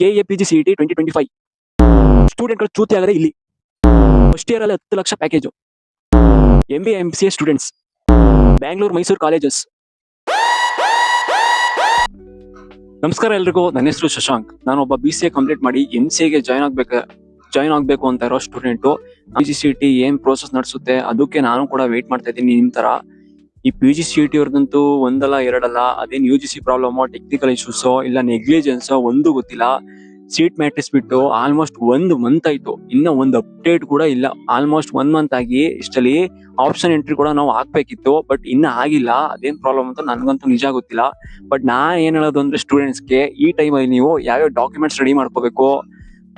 KAPG CET 2025 ಸ್ಟೂಡೆಂಟ್ಗಳು ಚೂತಿ ಆಗದೆ ಇಲ್ಲಿ first year ಅಲ್ಲಿ 10 lakh package. MBA MCA students Bangalore Mysuru colleges. ನಮಸ್ಕಾರ ಎಲ್ರಿಗೂ, ನನ್ನ ಹೆಸರು ಶಶಾಂಕ್. ನಾನೊಬ್ಬ BCA ಕಂಪ್ಲೀಟ್ ಮಾಡಿ MCAಗೆ ಜಾಯ್ನ್ ಆಗ್ಬೇಕು ಅಂತ ಇರೋ ಸ್ಟೂಡೆಂಟು. PGCET ಏನ್ ಪ್ರೋಸೆಸ್ ನಡೆಸುತ್ತೆ ಅದಕ್ಕೆ ನಾನು ಕೂಡ ವೇಟ್ ಮಾಡ್ತಾ ಇದ್ದೀನಿ ನಿಮ್ ತರ. ಈ PGCET ಅವ್ರದಂತೂ ಒಂದಲ್ಲ ಎರಡಲ್ಲ, ಅದೇನ್ UGC ಪ್ರಾಬ್ಲಮೋ, ಟೆಕ್ನಿಕಲ್ ಇಶ್ಯೂಸೋ ಇಲ್ಲ ನೆಗ್ಲಿಜೆನ್ಸೋ ಒಂದು ಗೊತ್ತಿಲ್ಲ. ಸೀಟ್ ಮ್ಯಾಟ್ರಿಕ್ಸ್ ಬಿಟ್ಟು ಆಲ್ಮೋಸ್ಟ್ 1 ಮಂತ್ ಆಯ್ತು, ಇನ್ನ ಒಂದು ಅಪ್ಡೇಟ್ ಕೂಡ ಇಲ್ಲ. ಆಲ್ಮೋಸ್ಟ್ 1 ಮಂತ್ ಆಗಿ ಇಷ್ಟಲ್ಲಿ ಆಪ್ಷನ್ ಎಂಟ್ರಿ ಕೂಡ ನಾವು ಹಾಕ್ಬೇಕಿತ್ತು, ಬಟ್ ಇನ್ನ ಆಗಿಲ್ಲ. ಅದೇನ್ ಪ್ರಾಬ್ಲಮ್ ಅಂತ ನನ್ಗಂತೂ ನಿಜ ಗೊತ್ತಿಲ್ಲ. ಬಟ್ ನಾನ್ ಏನ್ ಹೇಳೋದು ಅಂದ್ರೆ ಸ್ಟೂಡೆಂಟ್ಸ್ಗೆ, ಈ ಟೈಮಲ್ಲಿ ನೀವು ಯಾವ್ಯಾವ ಡಾಕ್ಯುಮೆಂಟ್ಸ್ ರೆಡಿ ಮಾಡ್ಕೋಬೇಕು,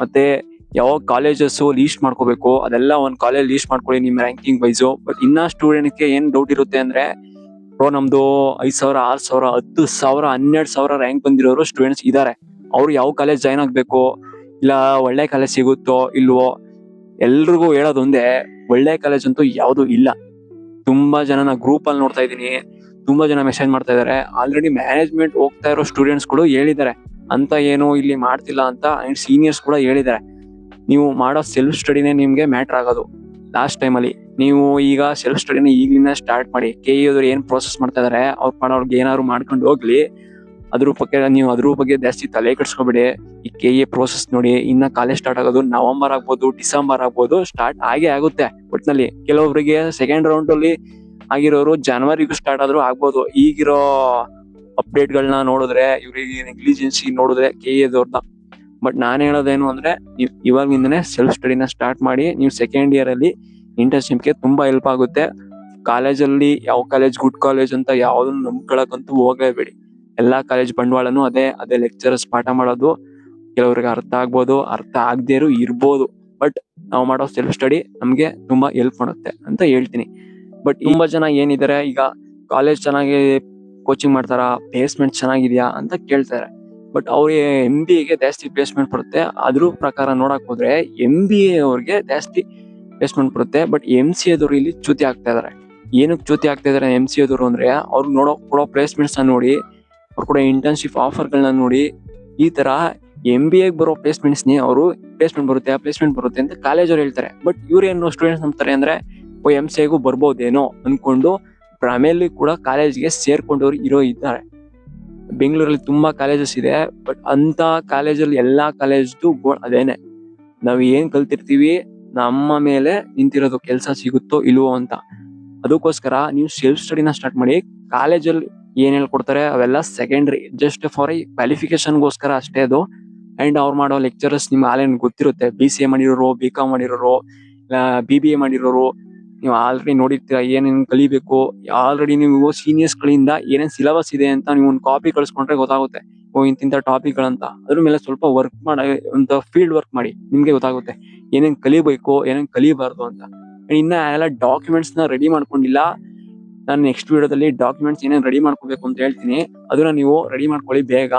ಮತ್ತೆ ಯಾವ ಕಾಲೇಜಸ್ ಲೀಸ್ಟ್ ಮಾಡ್ಕೋಬೇಕು, ಅದೆಲ್ಲ ಒಂದ್ ಕಾಲೇಜ್ ಲೀಸ್ಟ್ ಮಾಡ್ಕೊಳ್ಳಿ ನಿಮ್ ರ್ಯಾಂಕಿಂಗ್ ವೈಸು. ಬಟ್ ಇನ್ನ ಸ್ಟೂಡೆಂಟ್ಗೆ ಏನ್ ಡೌಟ್ ಇರುತ್ತೆ ಅಂದ್ರೆ, ನಮ್ದು 5,000, 6,000, 10,000, 12,000 ರ್ಯಾಂಕ್ ಬಂದಿರೋರು ಸ್ಟೂಡೆಂಟ್ಸ್ ಇದಾರೆ. ಅವ್ರು ಯಾವ ಕಾಲೇಜ್ ಜಾಯ್ನ್ ಆಗ್ಬೇಕು, ಇಲ್ಲ ಒಳ್ಳೆ ಕಾಲೇಜ್ ಸಿಗುತ್ತೋ ಇಲ್ವೋ. ಎಲ್ರಿಗೂ ಹೇಳೋದೊಂದೇ, ಒಳ್ಳೆ ಕಾಲೇಜ್ ಅಂತೂ ಯಾವ್ದು ಇಲ್ಲ. ತುಂಬಾ ಜನ ಗ್ರೂಪ್ ಅಲ್ಲಿ ನೋಡ್ತಾ ಇದೀನಿ, ತುಂಬಾ ಜನ ಮೆಸೇಜ್ ಮಾಡ್ತಾ ಇದಾರೆ. ಆಲ್ರೆಡಿ ಮ್ಯಾನೇಜ್ಮೆಂಟ್ ಹೋಗ್ತಾ ಇರೋ ಸ್ಟೂಡೆಂಟ್ಸ್ ಗಳು ಹೇಳಿದ್ದಾರೆ ಅಂತ ಏನು ಇಲ್ಲಿ ಮಾಡ್ತಿಲ್ಲ ಅಂತ, ಅಂಡ್ ಸೀನಿಯರ್ಸ್ ಕೂಡ ಹೇಳಿದ್ದಾರೆ. ನೀವು ಮಾಡೋ ಸೆಲ್ಫ್ ಸ್ಟಡಿನೇ ನಿಮ್ಗೆ ಮ್ಯಾಟರ್ ಆಗೋದು ಲಾಸ್ಟ್ ಟೈಮ್ ಅಲ್ಲಿ. ನೀವು ಈಗ ಸೆಲ್ಫ್ ಸ್ಟಡಿನ ಈಗಲಿಂದ ಸ್ಟಾರ್ಟ್ ಮಾಡಿ. KE ಅವ್ರು ಏನ್ ಪ್ರೋಸೆಸ್ ಮಾಡ್ತಾ ಇದಾರೆ ಅವ್ರಿಗೆ ಏನಾದ್ರು ಮಾಡ್ಕೊಂಡು ಹೋಗ್ಲಿ. ಅದ್ರ ಬಗ್ಗೆ ಜಾಸ್ತಿ ತಲೆ ಕೆಡ್ಸ್ಕೊಬೇಡಿ. ಈ KE ಪ್ರೋಸೆಸ್ ನೋಡಿ, ಇನ್ನ ಕಾಲೇಜ್ ಸ್ಟಾರ್ಟ್ ಆಗೋದು ನವೆಂಬರ್ ಆಗ್ಬೋದು, ಡಿಸೆಂಬರ್ ಆಗ್ಬೋದು, ಸ್ಟಾರ್ಟ್ ಆಗುತ್ತೆ. ಒಟ್ನಲ್ಲಿ ಕೆಲವೊಬ್ಬರಿಗೆ ಸೆಕೆಂಡ್ ರೌಂಡ್ ಅಲ್ಲಿ ಆಗಿರೋರು ಜನವರಿಗೂ ಸ್ಟಾರ್ಟ್ ಆದ್ರೂ ಆಗ್ಬೋದು. ಈಗಿರೋ ಅಪ್ಡೇಟ್ ಗಳನ್ನ ನೋಡಿದ್ರೆ, ಇವ್ರಿಗೆ ನೆಗ್ಲಿಜೆನ್ಸಿ ನೋಡಿದ್ರೆ KE ಅವ್ರನ್ನ. ಬಟ್ ನಾನ್ ಹೇಳೋದೇನು ಅಂದ್ರೆ, ನೀವು ಇವಾಗಿಂದನೇ ಸೆಲ್ಫ್ ಸ್ಟಡಿನ ಸ್ಟಾರ್ಟ್ ಮಾಡಿ. ನೀವು ಸೆಕೆಂಡ್ ಇಯರ್ ಅಲ್ಲಿ ಇಂಟರ್ನ್ಶಿಪ್ಗೆ ತುಂಬಾ ಹೆಲ್ಪ್ ಆಗುತ್ತೆ. ಕಾಲೇಜಲ್ಲಿ ಯಾವ ಕಾಲೇಜ್ ಗುಡ್ ಕಾಲೇಜ್ ಅಂತ ಯಾವ್ದನ್ನ ನಂಬ್ಕೊಳಕ್ಕಂತೂ ಹೋಗಲೇಬೇಡಿ. ಎಲ್ಲಾ ಕಾಲೇಜ್ ಬಂಡವಾಳನು ಅದೇ ಲೆಕ್ಚರರ್ಸ್ ಪಾಠ ಮಾಡೋದು. ಕೆಲವ್ರಿಗೆ ಅರ್ಥ ಆಗ್ಬೋದು, ಅರ್ಥ ಆಗದೇ ಇರ್ಬೋದು. ಬಟ್ ನಾವು ಮಾಡೋ ಸೆಲ್ಫ್ ಸ್ಟಡಿ ನಮ್ಗೆ ತುಂಬಾ ಹೆಲ್ಪ್ ಮಾಡುತ್ತೆ ಅಂತ ಹೇಳ್ತೀನಿ. ಬಟ್ ತುಂಬಾ ಜನ ಏನಿದ್ದಾರೆ, ಈಗ ಕಾಲೇಜ್ ಚೆನ್ನಾಗಿ ಕೋಚಿಂಗ್ ಮಾಡ್ತಾರ, ಪ್ಲೇಸ್ಮೆಂಟ್ ಚೆನ್ನಾಗಿದ್ಯಾ ಅಂತ ಕೇಳ್ತಾರೆ. ಬಟ್ ಅವ್ರಿಗೆ MBAಗೆ ಜಾಸ್ತಿ ಪ್ಲೇಸ್ಮೆಂಟ್ ಬರುತ್ತೆ. ಅದ್ರ ಪ್ರಕಾರ ನೋಡಕ್ ಹೋದ್ರೆ MBA ಅವ್ರಿಗೆ ಜಾಸ್ತಿ ಪ್ಲೇಸ್ಮೆಂಟ್ ಬರುತ್ತೆ. ಬಟ್ MCAದವ್ರು ಇಲ್ಲಿ ಚ್ಯುತಿ ಆಗ್ತಾ ಇದಾರೆ. ಏನಕ್ಕೆ ಚ್ಯುತಿ ಆಗ್ತಾ ಇದಾರೆ MCAದವ್ರು ಅಂದ್ರೆ, ಅವ್ರು ಕೊಡೋ ಪ್ಲೇಸ್ಮೆಂಟ್ಸ್ ನೋಡಿ, ಅವ್ರು ಕೂಡ ಇಂಟರ್ನ್ಶಿಪ್ ಆಫರ್ಗಳನ್ನ ನೋಡಿ, ಈ ತರ MBAಗೆ ಬರೋ ಪ್ಲೇಸ್ಮೆಂಟ್ಸ್ನಿ ಅವರು ಪ್ಲೇಸ್ಮೆಂಟ್ ಬರುತ್ತೆ ಅಂತ ಕಾಲೇಜ್ ಅವ್ರು ಹೇಳ್ತಾರೆ. ಬಟ್ ಇವ್ರೇನು ಸ್ಟೂಡೆಂಟ್ಸ್ ನಂಬ್ತಾರೆ ಅಂದ್ರೆ, MCAಗೂ ಬರ್ಬೋದೇನೋ ಅನ್ಕೊಂಡು ಆಮೇಲೆ ಕೂಡ ಕಾಲೇಜ್ಗೆ ಸೇರ್ಕೊಂಡವ್ರು ಇದ್ದಾರೆ. ಬೆಂಗಳೂರಲ್ಲಿ ತುಂಬಾ ಕಾಲೇಜಸ್ ಇದೆ. ಬಟ್ ಅಂತ ಕಾಲೇಜಲ್ಲಿ ಎಲ್ಲಾ ಕಾಲೇಜ್ದು ಅದೇನೆ, ನಾವ್ ಏನ್ ಕಲ್ತಿರ್ತೀವಿ ನಮ್ಮ ಮೇಲೆ ನಿಂತಿರೋದು, ಕೆಲ್ಸ ಸಿಗುತ್ತೋ ಇಲ್ವೋ ಅಂತ. ಅದಕ್ಕೋಸ್ಕರ ನೀವು ಸೆಲ್ಫ್ ಸ್ಟಡಿನ ಸ್ಟಾರ್ಟ್ ಮಾಡಿ. ಕಾಲೇಜಲ್ಲಿ ಏನ್ ಹೇಳ್ಕೊಡ್ತಾರೆ ಅವೆಲ್ಲ ಸೆಕೆಂಡ್ರಿ, ಜಸ್ಟ್ ಫಾರ್ ಕ್ವಾಲಿಫಿಕೇಶನ್ಗೋಸ್ಕರ ಅಷ್ಟೇ ಅದು. ಅಂಡ್ ಅವ್ರು ಮಾಡೋ ಲೆಕ್ಚರರ್ಸ್ ನಿಮ್ಗೆ ಆಲ್ರೆಡಿ ಗೊತ್ತಿರುತ್ತೆ. BCA ಮಾಡಿರೋರು, BCom ಮಾಡಿರೋರು, BBA ಮಾಡಿರೋರು, ನೀವು ಆಲ್ರೆಡಿ ನೋಡಿರ್ತೀರ ಏನೇನ್ ಕಲಿಬೇಕು. ಆಲ್ರೆಡಿ ನೀವು ಸೀನಿಯರ್ಸ್ ಗಳಿಂದ ಏನೇನ್ ಸಿಲೆಬಸ್ ಇದೆ ಅಂತ ನೀವು ಒಂದು ಕಾಪಿ ಕಳ್ಸ್ಕೊಂಡ್ರೆ ಗೊತ್ತಾಗುತ್ತೆ. ಇಂತಿಂತ ಟಾಪಿಕ್ ಗಳಂತ. ಅದ್ರ ಮೇಲೆ ಸ್ವಲ್ಪ ವರ್ಕ್ ಮಾಡಿ, ಒಂದು ಫೀಲ್ಡ್ ವರ್ಕ್ ಮಾಡಿ, ನಿಮ್ಗೆ ಗೊತ್ತಾಗುತ್ತೆ ಏನೇನ್ ಕಲಿಬೇಕು, ಏನೇನ್ ಕಲಿಬಾರ್ದು ಅಂತ. ಇನ್ನ ಎಲ್ಲ ಡಾಕ್ಯುಮೆಂಟ್ಸ್ ನ ರೆಡಿ ಮಾಡ್ಕೊಂಡಿಲ್ಲ. ನಾನು ನೆಕ್ಸ್ಟ್ ವಿಡಿಯೋದಲ್ಲಿ ಡಾಕ್ಯುಮೆಂಟ್ಸ್ ಏನೇನ್ ರೆಡಿ ಮಾಡ್ಕೋಬೇಕು ಅಂತ ಹೇಳ್ತೀನಿ. ಅದನ್ನ ನೀವು ರೆಡಿ ಮಾಡ್ಕೊಳ್ಳಿ ಬೇಗ.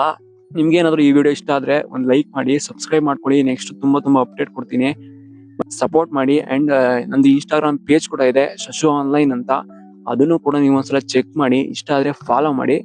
ನಿಮ್ಗೆ ಏನಾದ್ರು ಈ ವಿಡಿಯೋ ಇಷ್ಟ ಆದ್ರೆ ಒಂದು ಲೈಕ್ ಮಾಡಿ, ಸಬ್ಸ್ಕ್ರೈಬ್ ಮಾಡ್ಕೊಳ್ಳಿ. ನೆಕ್ಸ್ಟ್ ತುಂಬಾ ಅಪ್ಡೇಟ್ ಕೊಡ್ತೀನಿ, ಸಪೋರ್ಟ್ ಮಾಡಿ. ಅಂಡ್ ನಂದು Instagram ಪೇಜ್ ಕೂಡ ಇದೆ, ಶಶು ಆನ್ಲೈನ್ ಅಂತ. ಅದನ್ನು ಕೂಡ ನೀವು ಒಂದ್ಸಲ ಚೆಕ್ ಮಾಡಿ, ಇಷ್ಟ ಆದ್ರೆ ಫಾಲೋ ಮಾಡಿ.